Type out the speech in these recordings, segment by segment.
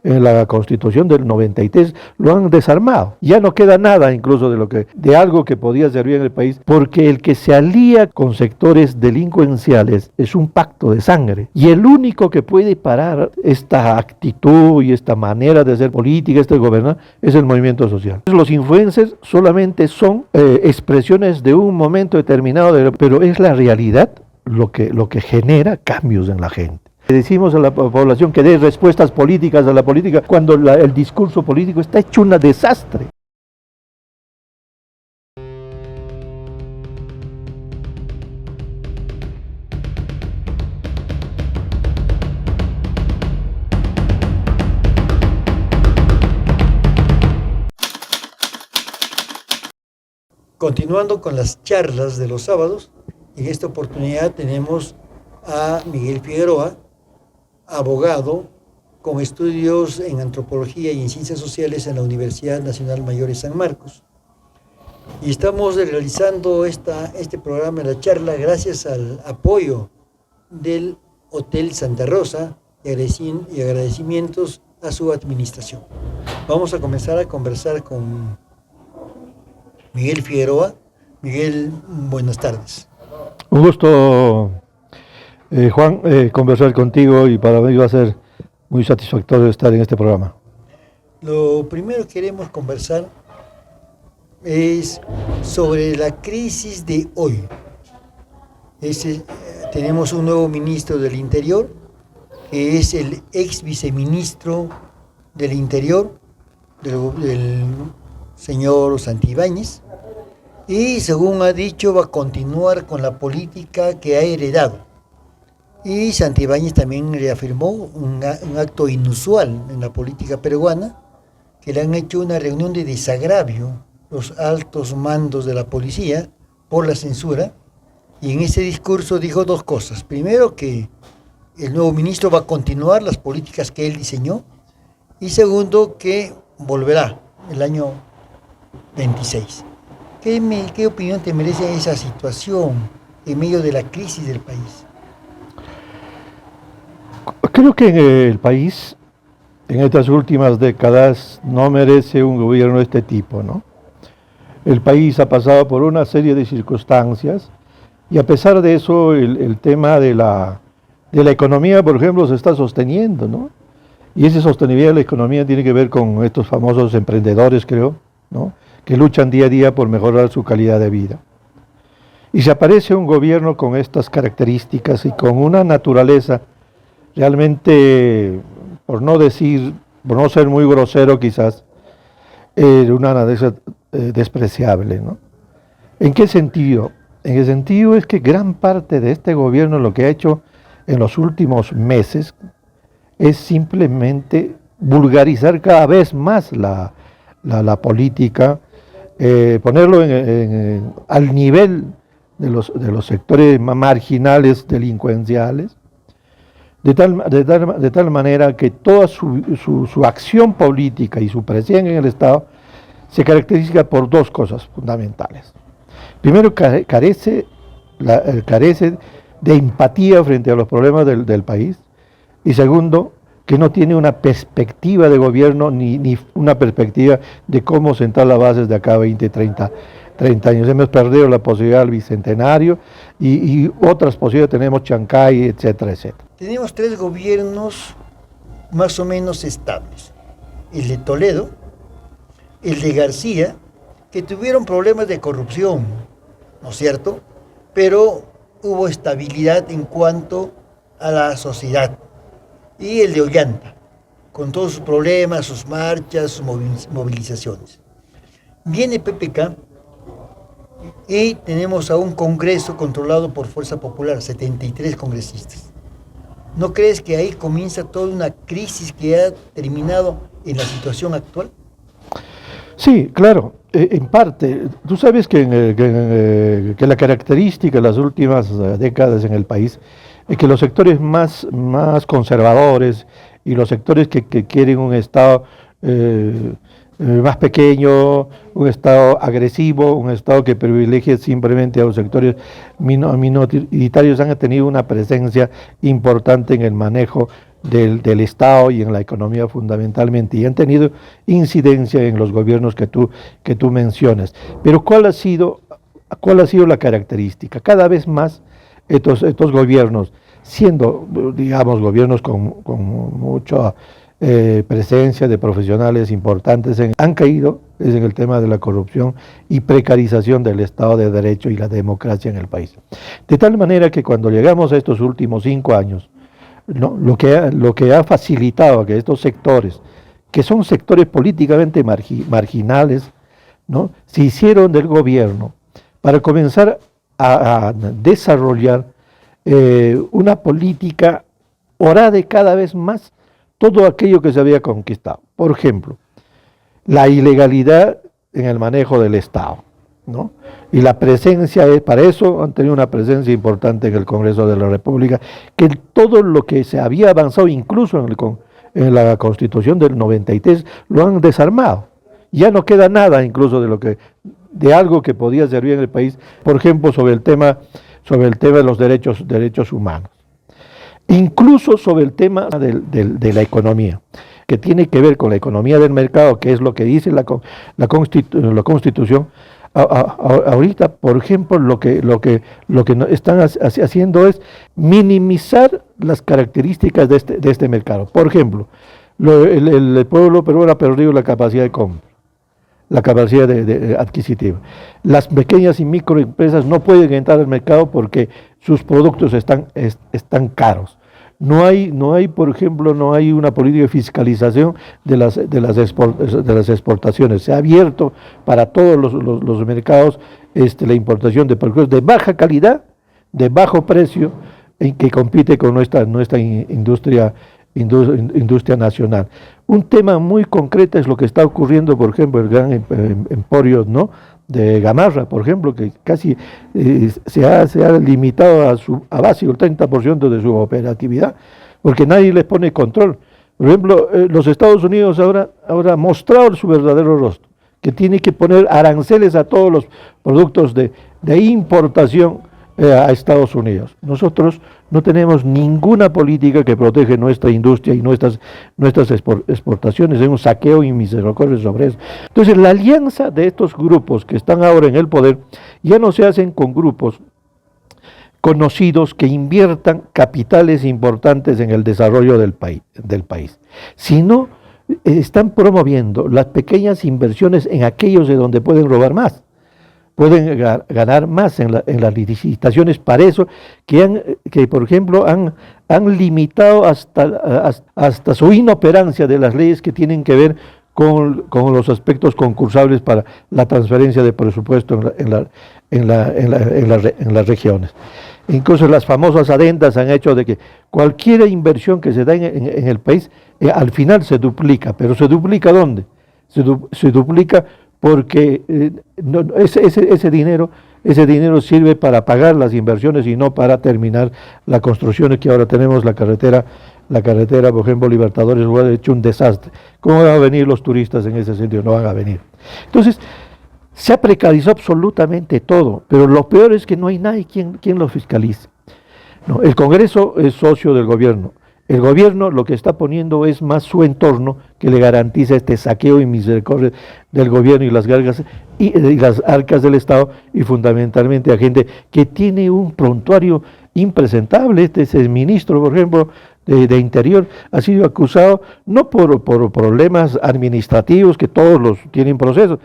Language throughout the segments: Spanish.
en la Constitución del 93 lo han desarmado. Ya no queda nada incluso de algo que podía servir en el país, porque el que se alía con sectores delincuenciales es un pacto de sangre. Y el único que puede parar esta actitud y esta manera de hacer política, este gobernar, es el movimiento social. Los influencers solamente son expresiones de un momento determinado, pero es la realidad lo que genera cambios en la gente. Decimos a la población que dé respuestas políticas a la política cuando el discurso político está hecho un desastre. Continuando con las charlas de los sábados, en esta oportunidad tenemos a Miguel Figueroa, abogado con estudios en antropología y en ciencias sociales en la Universidad Nacional Mayor de San Marcos. Y estamos realizando este programa, la charla, gracias al apoyo del Hotel Santa Rosa y agradecimientos a su administración. Vamos a comenzar a conversar con Miguel Figueroa. Miguel, buenas tardes. Un gusto, Juan, conversar contigo, y para mí va a ser muy satisfactorio estar en este programa. Lo primero que queremos conversar es sobre la crisis de hoy. Tenemos un nuevo ministro del Interior, que es el ex viceministro del Interior, del señor Santibáñez, y según ha dicho va a continuar con la política que ha heredado. Y Santibáñez también reafirmó un acto inusual en la política peruana, que le han hecho una reunión de desagravio los altos mandos de la policía por la censura, y en ese discurso dijo dos cosas. Primero, que el nuevo ministro va a continuar las políticas que él diseñó, y segundo, que volverá el año 26. ¿Qué opinión te merece esa situación en medio de la crisis del país? Creo que en el país, en estas últimas décadas, no merece un gobierno de este tipo, ¿no? El país ha pasado por una serie de circunstancias, y a pesar de eso, el tema de la economía, por ejemplo, se está sosteniendo, ¿no? Y esa sostenibilidad de la economía tiene que ver con estos famosos emprendedores, creo, ¿no?, que luchan día a día por mejorar su calidad de vida. Y si aparece un gobierno con estas características y con una naturaleza realmente, por no ser muy grosero quizás, una naturaleza despreciable, ¿no? ¿En qué sentido? En el sentido es que gran parte de este gobierno lo que ha hecho en los últimos meses es simplemente vulgarizar cada vez más la política, ponerlo al nivel de los sectores marginales delincuenciales, de tal manera que toda su acción política y su presencia en el Estado se caracteriza por dos cosas fundamentales. Primero, carece de empatía frente a los problemas del país, y segundo, que no tiene una perspectiva de gobierno ni una perspectiva de cómo sentar las bases de acá a 20, 30 años. Hemos perdido la posibilidad del bicentenario y otras posibilidades, tenemos Chancay, etcétera, etcétera. Tenemos 3 gobiernos más o menos estables: el de Toledo, el de García, que tuvieron problemas de corrupción, ¿no es cierto?, pero hubo estabilidad en cuanto a la sociedad, y el de Ollanta, con todos sus problemas, sus marchas, sus movilizaciones. Viene PPK y tenemos a un Congreso controlado por Fuerza Popular, 73 congresistas. ¿No crees que ahí comienza toda una crisis que ha terminado en la situación actual? Sí, claro, en parte. Tú sabes que la característica de las últimas décadas en el país es que los sectores más conservadores y los sectores que quieren un Estado más pequeño, un Estado agresivo, un Estado que privilegie simplemente a los sectores minoritarios, han tenido una presencia importante en el manejo del Estado y en la economía fundamentalmente, y han tenido incidencia en los gobiernos que tú mencionas. Pero ¿cuál ha sido la característica? Cada vez más estos gobiernos, siendo, digamos, gobiernos con mucha presencia de profesionales importantes, han caído en el tema de la corrupción y precarización del Estado de Derecho y la democracia en el país. De tal manera que cuando llegamos a estos últimos 5 años, ¿no? Lo que ha facilitado que estos sectores, que son sectores políticamente marginales, ¿no? Se hicieron del gobierno para comenzar a desarrollar una política orade cada vez más todo aquello que se había conquistado. Por ejemplo, la ilegalidad en el manejo del Estado, ¿no? Y la presencia, para eso han tenido una presencia importante en el Congreso de la República, que todo lo que se había avanzado, incluso en la Constitución del 93, lo han desarmado. Ya no queda nada incluso de algo que podía servir en el país, por ejemplo, sobre el tema de los derechos humanos. Incluso sobre el tema de la economía, que tiene que ver con la economía del mercado, que es lo que dice la Constitución. Ahorita, por ejemplo, lo que están haciendo es minimizar las características de este mercado. Por ejemplo, el pueblo peruano ha perdido la capacidad de compra, la capacidad adquisitiva. Las pequeñas y microempresas no pueden entrar al mercado porque sus productos están caros. No hay, por ejemplo, una política de fiscalización de las exportaciones. Se ha abierto para todos los mercados la importación de productos de baja calidad, de bajo precio, en que compite con nuestra industria nacional. Un tema muy concreto es lo que está ocurriendo, por ejemplo, el gran emporio, ¿no?, de Gamarra, por ejemplo, que casi se ha limitado a básico el 30% de su operatividad, porque nadie les pone control. Por ejemplo, los Estados Unidos ahora han mostrado su verdadero rostro, que tiene que poner aranceles a todos los productos de importación a Estados Unidos. Nosotros no tenemos ninguna política que protege nuestra industria y nuestras exportaciones. Es un saqueo y misericordia sobre eso. Entonces, la alianza de estos grupos que están ahora en el poder ya no se hacen con grupos conocidos que inviertan capitales importantes en el desarrollo del país, sino están promoviendo las pequeñas inversiones en aquellos de donde pueden robar más. Pueden ganar más en las licitaciones. Para eso que por ejemplo han limitado hasta su inoperancia de las leyes que tienen que ver con los aspectos concursables para la transferencia de presupuesto en las regiones. Incluso las famosas adendas han hecho de que cualquier inversión que se da en el país al final se duplica. ¿Pero se duplica dónde? Se duplica porque ese dinero sirve para pagar las inversiones y no para terminar las construcciones que ahora tenemos. La carretera, por ejemplo, Libertadores, ha hecho un desastre. ¿Cómo van a venir los turistas en ese sitio? No van a venir. Entonces, se ha precarizado absolutamente todo, pero lo peor es que no hay nadie quien lo fiscalice. No, el Congreso es socio del gobierno. El gobierno lo que está poniendo es más su entorno que le garantiza este saqueo y misericordia del gobierno y las arcas del Estado, y fundamentalmente a gente que tiene un prontuario impresentable. Es el ministro, por ejemplo, de Interior, ha sido acusado no por problemas administrativos, que todos los tienen procesos,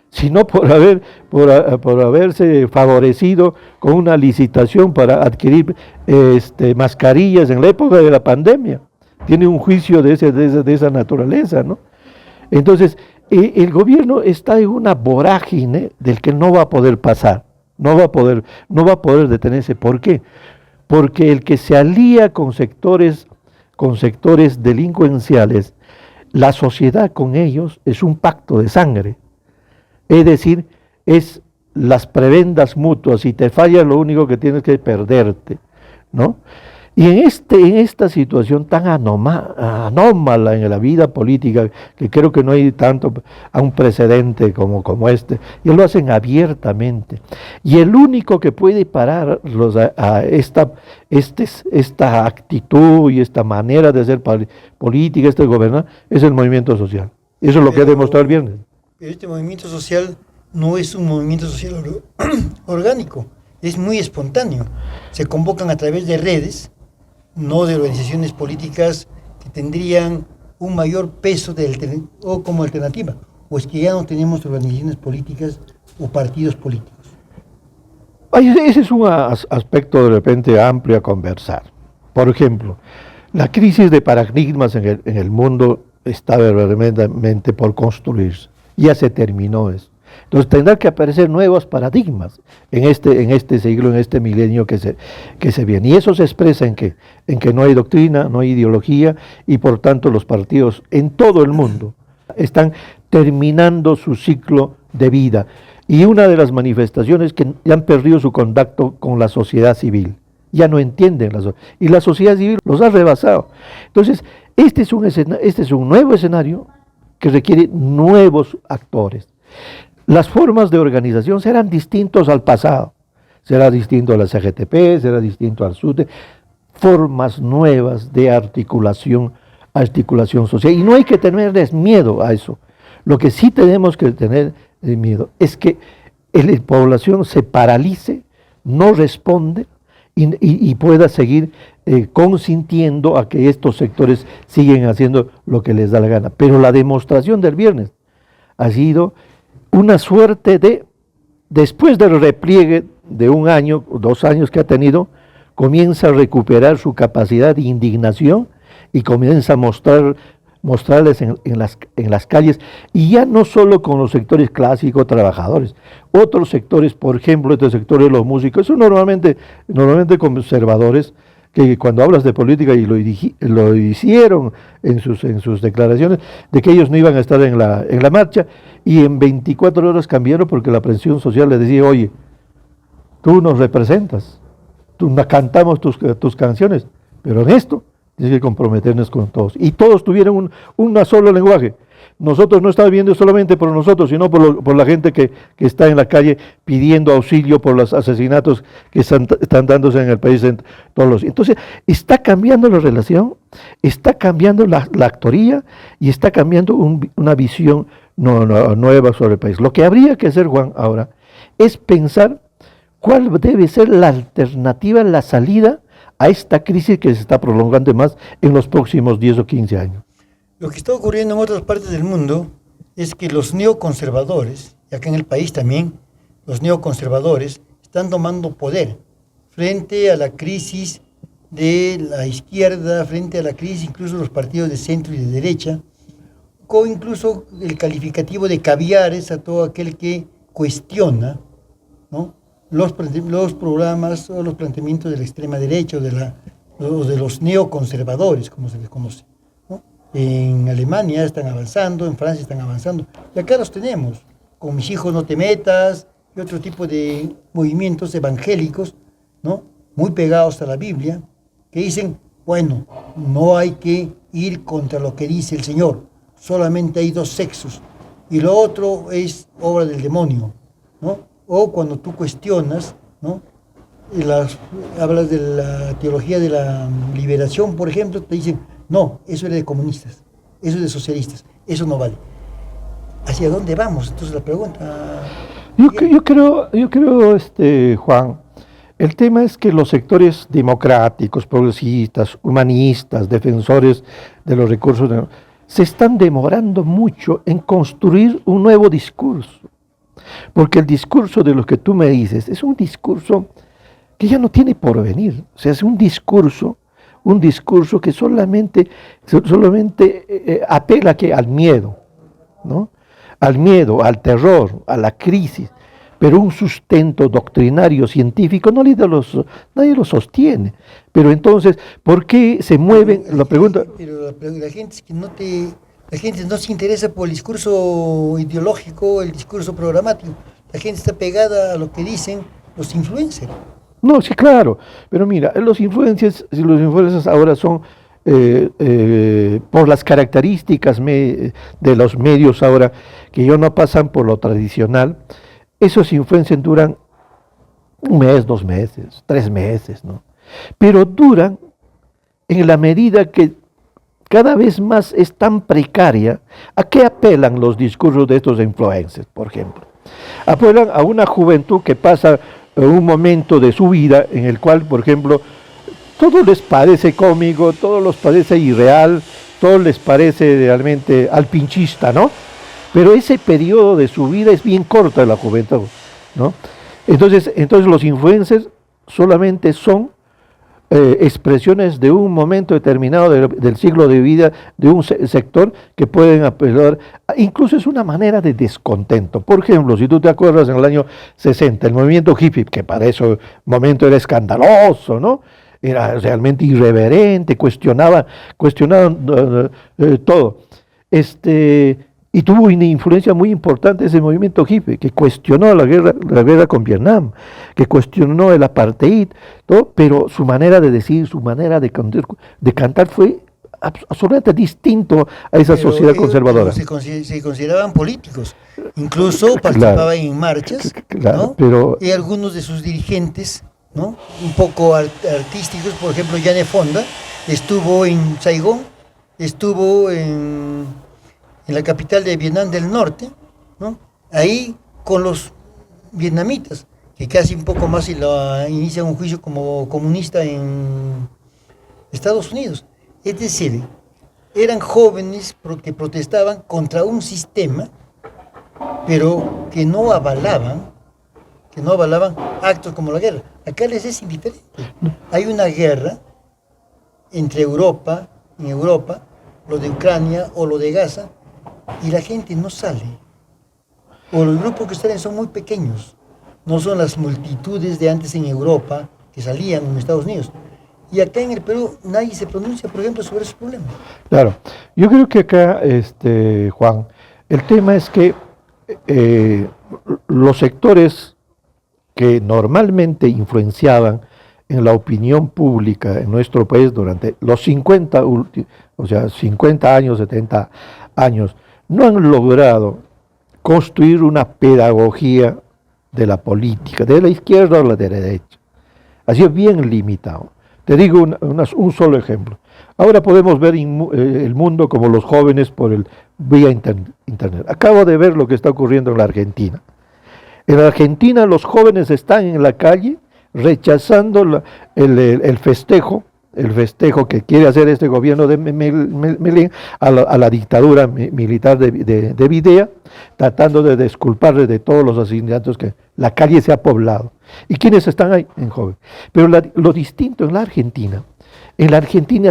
sino por haberse favorecido con una licitación para adquirir mascarillas en la época de la pandemia. Tiene un juicio de esa naturaleza, ¿no? Entonces, el gobierno está en una vorágine del que no va a poder pasar, no va a poder detenerse. ¿Por qué? Porque el que se alía con sectores delincuenciales, la sociedad con ellos es un pacto de sangre. Es decir, es las prebendas mutuas. Si te fallas, lo único que tienes que es perderte, ¿no? Y en esta situación tan anómala en la vida política, que creo que no hay tanto a un precedente como este, y lo hacen abiertamente. Y el único que puede parar esta actitud y esta manera de hacer política, este gobernar, es el movimiento social. Eso es lo que ha demostrado el viernes. Pero este movimiento social no es un movimiento social orgánico, es muy espontáneo. Se convocan a través de redes, no de organizaciones políticas que tendrían un mayor peso o como alternativa, o es que ya no tenemos organizaciones políticas o partidos políticos. Ese es un aspecto de repente amplio a conversar. Por ejemplo, la crisis de paradigmas en el mundo está verdaderamente por construirse. Ya se terminó eso. Entonces tendrá que aparecer nuevos paradigmas en este siglo, en este milenio que se viene. Y eso se expresa en que no hay doctrina, no hay ideología, y por tanto los partidos en todo el mundo están terminando su ciclo de vida. Y una de las manifestaciones es que ya han perdido su contacto con la sociedad civil. Ya no entienden y la sociedad civil los ha rebasado. Entonces, este es un nuevo escenario que requiere nuevos actores. Las formas de organización serán distintos al pasado, será distinto a la CGTP, será distinto al SUTE, formas nuevas de articulación social. Y no hay que tenerles miedo a eso. Lo que sí tenemos que tener miedo es que la población se paralice, no responde y pueda seguir consintiendo a que estos sectores siguen haciendo lo que les da la gana. Pero la demostración del viernes ha sido una suerte después del repliegue de 1 año, 2 años que ha tenido, comienza a recuperar su capacidad de indignación y comienza a mostrarles en las calles, y ya no solo con los sectores clásicos trabajadores, otros sectores, por ejemplo, estos sectores de los músicos, son normalmente conservadores, que cuando hablas de política, y lo hicieron en sus declaraciones, de que ellos no iban a estar en la marcha, y en 24 horas cambiaron porque la presión social les decía: oye, tú nos representas, cantamos tus canciones, pero en esto tienes que comprometernos con todos. Y todos tuvieron un solo lenguaje. Nosotros no estamos viendo solamente por nosotros, sino por la gente que está en la calle pidiendo auxilio por los asesinatos que están dándose en el país. Entonces, está cambiando la relación, está cambiando la actoría, y está cambiando una visión nueva sobre el país. Lo que habría que hacer, Juan, ahora, es pensar cuál debe ser la alternativa, la salida a esta crisis que se está prolongando más en los próximos 10 o 15 años. Lo que está ocurriendo en otras partes del mundo es que los neoconservadores, y acá en el país también, los neoconservadores están tomando poder frente a la crisis de la izquierda, frente a la crisis incluso de los partidos de centro y de derecha, con incluso el calificativo de caviares a todo aquel que cuestiona, ¿no?, los programas o los planteamientos de la extrema derecha o de los neoconservadores, como se les conoce, ¿no? En Alemania están avanzando, en Francia están avanzando, y acá los tenemos, con Mis hijos no te metas, y otro tipo de movimientos evangélicos, ¿no?, muy pegados a la Biblia, que dicen: bueno, no hay que ir contra lo que dice el Señor, solamente hay 2 sexos, y lo otro es obra del demonio, ¿no? O cuando tú cuestionas, ¿no?, hablas de la teología de la liberación, por ejemplo, te dicen: no, eso era de comunistas, eso es de socialistas, eso no vale. ¿Hacia dónde vamos? Entonces la pregunta... Yo creo, Juan, el tema es que los sectores democráticos, progresistas, humanistas, defensores de los recursos, se están demorando mucho en construir un nuevo discurso. Porque el discurso de lo que tú me dices es un discurso que ya no tiene porvenir. O sea, es un discurso que solamente apela al miedo, ¿no?, al miedo, al terror, a la crisis, pero un sustento doctrinario, científico, nadie lo sostiene. Pero entonces, ¿por qué se mueven? La pregunta... Pero la gente es que la gente no se interesa por el discurso ideológico, el discurso programático. La gente está pegada a lo que dicen los influencers. No, sí, claro, pero mira, los influencers ahora son, por las características de los medios ahora, que ya no pasan por lo tradicional, esos influencers duran un mes, 2 meses, 3 meses, ¿no? Pero duran en la medida que cada vez más es tan precaria. ¿A qué apelan los discursos de estos influencers, por ejemplo? Apelan a una juventud que pasa un momento de su vida en el cual, por ejemplo, todo les parece cómico, todo les parece irreal, todo les parece realmente alpinchista, ¿no? Pero ese periodo de su vida es bien corto de la juventud, ¿no? Entonces los influencers solamente son expresiones de un momento determinado del ciclo de vida de un sector que pueden apelar, incluso es una manera de descontento. Por ejemplo, si tú te acuerdas en el año 60, el movimiento hippie, que para ese momento era escandaloso, ¿no? Era realmente irreverente, cuestionaban todo. Y tuvo una influencia muy importante ese movimiento hippie, que cuestionó la guerra con Vietnam, que cuestionó el apartheid, todo, pero su manera de decir, su manera de cantar fue absolutamente distinto a esa Pero sociedad ellos conservadora. se consideraban políticos, incluso participaban en marchas, Claro, ¿no? pero Y algunos de sus dirigentes, ¿no? Un poco artísticos, por ejemplo, Jane Fonda, estuvo en Saigón, estuvo en la capital de Vietnam del Norte, ¿no? Ahí con los vietnamitas, que casi un poco más y la inician un juicio como comunista en Estados Unidos. Es decir, eran jóvenes que protestaban contra un sistema, pero que no avalaban actos como la guerra. Acá les es indiferente. Hay una guerra entre Europa, en Europa, lo de Ucrania o lo de Gaza, y la gente no sale. O los grupos que salen son muy pequeños. No son las multitudes de antes en Europa que salían en Estados Unidos. Y acá en el Perú nadie se pronuncia, por ejemplo, sobre esos problemas. claro, yo creo que acá, Juan, el tema es que los sectores que normalmente influenciaban en la opinión pública en nuestro país durante los 50 años, 70 años, no han logrado construir una pedagogía de la política, de la izquierda o la de la derecha. Ha sido bien limitado. Te digo un solo ejemplo. Ahora podemos ver el mundo como los jóvenes vía internet. Acabo de ver lo que está ocurriendo en la Argentina. En la Argentina los jóvenes están en la calle rechazando el festejo que quiere hacer este gobierno de Milei a la dictadura militar de Videla, tratando de disculparle de todos los asesinatos que la calle se ha poblado. ¿Y quiénes están ahí? En jóvenes. Pero lo distinto en la Argentina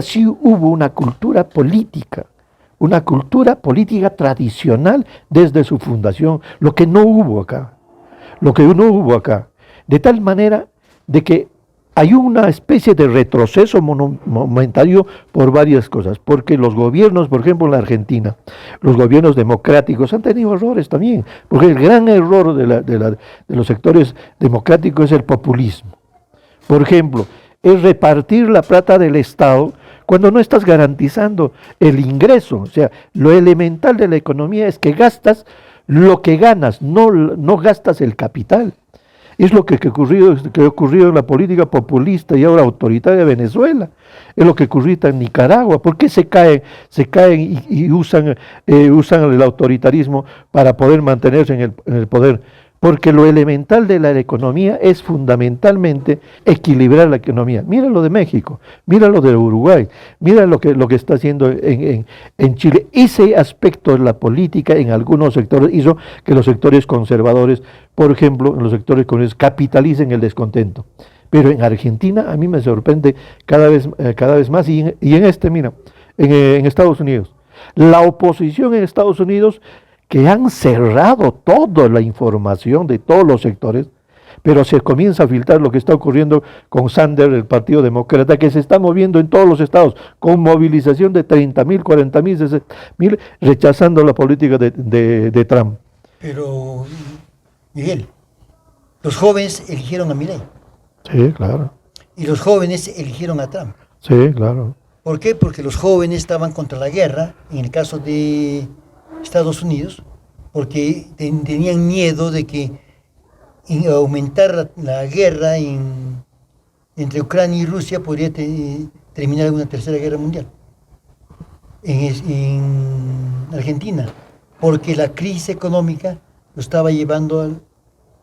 sí hubo una cultura política tradicional desde su fundación, lo que no hubo acá. De tal manera de que hay una especie de retroceso momentario por varias cosas, porque los gobiernos, por ejemplo en la Argentina, los gobiernos democráticos han tenido errores también, porque el gran error de los sectores democráticos es el populismo. Por ejemplo, es repartir la plata del Estado cuando no estás garantizando el ingreso. O sea, lo elemental de la economía es que gastas lo que ganas, no gastas el capital. Es lo que ha ocurrido en la política populista y ahora autoritaria de Venezuela. Es lo que ocurrió en Nicaragua. ¿Por qué se caen y usan el autoritarismo para poder mantenerse en el poder? Porque lo elemental de la economía es fundamentalmente equilibrar la economía. Mira lo de México, mira lo de Uruguay, mira lo que está haciendo en Chile. Ese aspecto de la política en algunos sectores hizo que los sectores conservadores, por ejemplo, en los sectores conservadores, capitalicen el descontento. Pero en Argentina a mí me sorprende cada vez más, mira, en Estados Unidos. La oposición en Estados Unidos, que han cerrado toda la información de todos los sectores, pero se comienza a filtrar lo que está ocurriendo con Sanders, el Partido Demócrata, que se está moviendo en todos los estados, con movilización de 30.000, 40.000, 60.000, rechazando la política de Trump. Pero, Miguel, los jóvenes eligieron a Milei. Sí, claro. Y los jóvenes eligieron a Trump. Sí, claro. ¿Por qué? Porque los jóvenes estaban contra la guerra, en el caso de Estados Unidos, porque tenían miedo de que aumentar la guerra entre Ucrania y Rusia podría terminar en una tercera guerra mundial. En Argentina, porque la crisis económica lo estaba llevando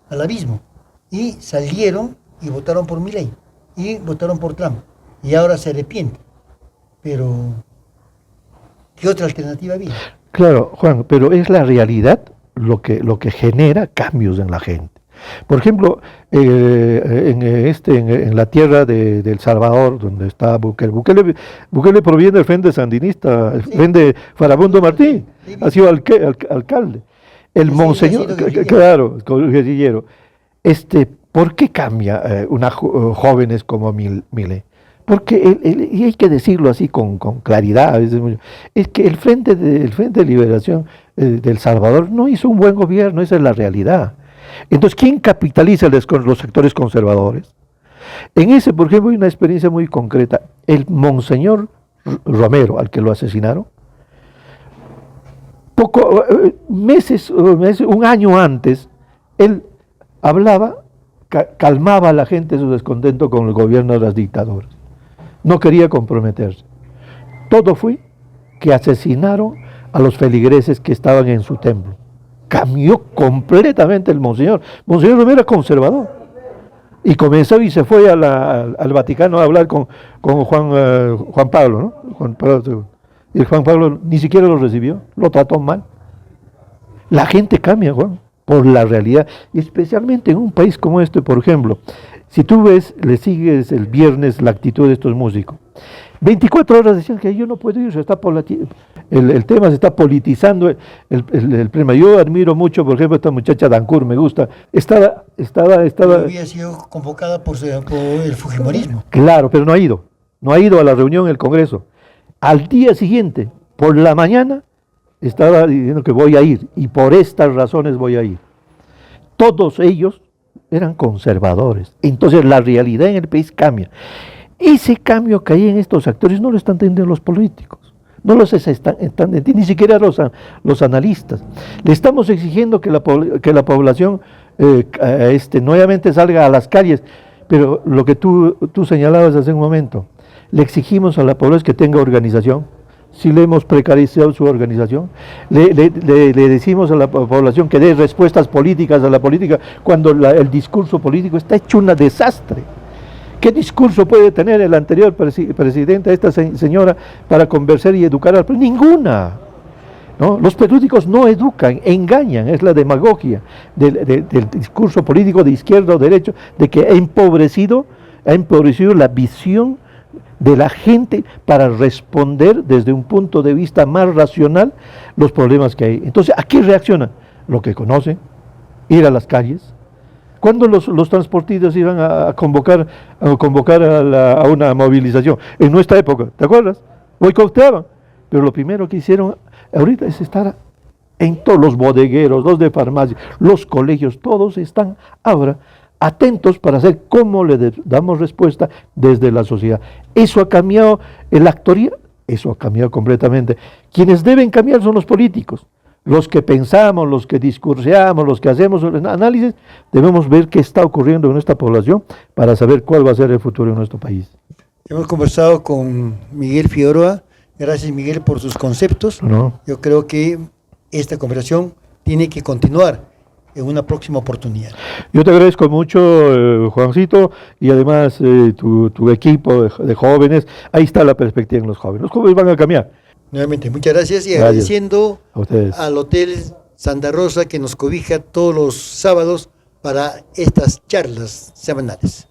al abismo. Y salieron y votaron por Milei, y votaron por Trump, y ahora se arrepienten. Pero, ¿qué otra alternativa había? Claro, Juan, pero es la realidad lo que genera cambios en la gente. Por ejemplo, en la tierra de El Salvador, donde está Bukele proviene del Frente Sandinista, el Frente Farabundo Martí, ha sido alcalde. El Sí, monseñor, ha sido guerrillero. claro, guerrillero. ¿Por qué cambia jóvenes como Milei? Porque, y hay que decirlo así con claridad, es que el Frente de Liberación de El Salvador no hizo un buen gobierno, esa es la realidad. Entonces, ¿quién capitaliza los sectores conservadores? En ese, por ejemplo, hay una experiencia muy concreta. El monseñor Romero, al que lo asesinaron, meses, un año antes, él hablaba, calmaba a la gente su descontento con el gobierno de las dictaduras. No quería comprometerse. Todo fue que asesinaron a los feligreses que estaban en su templo. Cambió completamente el monseñor. Monseñor Romero era conservador. Y comenzó y se fue al Vaticano a hablar con Juan Pablo, ¿no? Juan Pablo II. Y Juan Pablo ni siquiera lo recibió, lo trató mal. La gente cambia, Juan, por la realidad. Y especialmente en un país como este, por ejemplo, si tú ves, le sigues el viernes la actitud de estos músicos. 24 horas decían que yo no puedo ir, el tema se está politizando el tema. Yo admiro mucho, por ejemplo, esta muchacha Dancur, me gusta. Estaba. Había sido convocada por el fujimorismo. Claro, pero no ha ido a la reunión del Congreso. Al día siguiente, por la mañana, estaba diciendo que voy a ir, y por estas razones voy a ir. Todos ellos eran conservadores. Entonces la realidad en el país cambia. Ese cambio que hay en estos actores no lo están entendiendo los políticos, no los están entendiendo, ni siquiera los analistas. Le estamos exigiendo que la población nuevamente salga a las calles, pero lo que tú señalabas hace un momento, le exigimos a la población que tenga organización. Si le hemos precarizado su organización, le decimos a la población que dé respuestas políticas a la política cuando el discurso político está hecho un desastre. ¿Qué discurso puede tener el anterior presidente, esta señora, para convencer y educar al pueblo? Ninguna. ¿No? Los políticos no educan, engañan, es la demagogia del discurso político de izquierda o derecha, de que ha empobrecido la visión de la gente para responder desde un punto de vista más racional los problemas que hay. Entonces, ¿a qué reaccionan? Lo que conocen, ir a las calles. ¿Cuándo los transportistas iban a convocar a una movilización? En nuestra época, ¿te acuerdas? Boicoteaban. Pero lo primero que hicieron ahorita es estar en todos los bodegueros, los de farmacia, los colegios, todos están ahora atentos para hacer cómo le damos respuesta desde la sociedad. ¿Eso ha cambiado la actoría? Eso ha cambiado completamente. Quienes deben cambiar son los políticos. Los que pensamos, los que discurseamos, los que hacemos el análisis, debemos ver qué está ocurriendo en nuestra población para saber cuál va a ser el futuro de nuestro país. Hemos conversado con Miguel Figueroa. Gracias, Miguel, por sus conceptos. No. Yo creo que esta conversación tiene que continuar en una próxima oportunidad. Yo te agradezco mucho, Juancito, y además tu equipo de jóvenes. Ahí está la perspectiva en los jóvenes. Los jóvenes van a cambiar. Nuevamente, muchas gracias y Gracias agradeciendo a ustedes. al Hotel Santa Rosa que nos cobija todos los sábados para estas charlas semanales.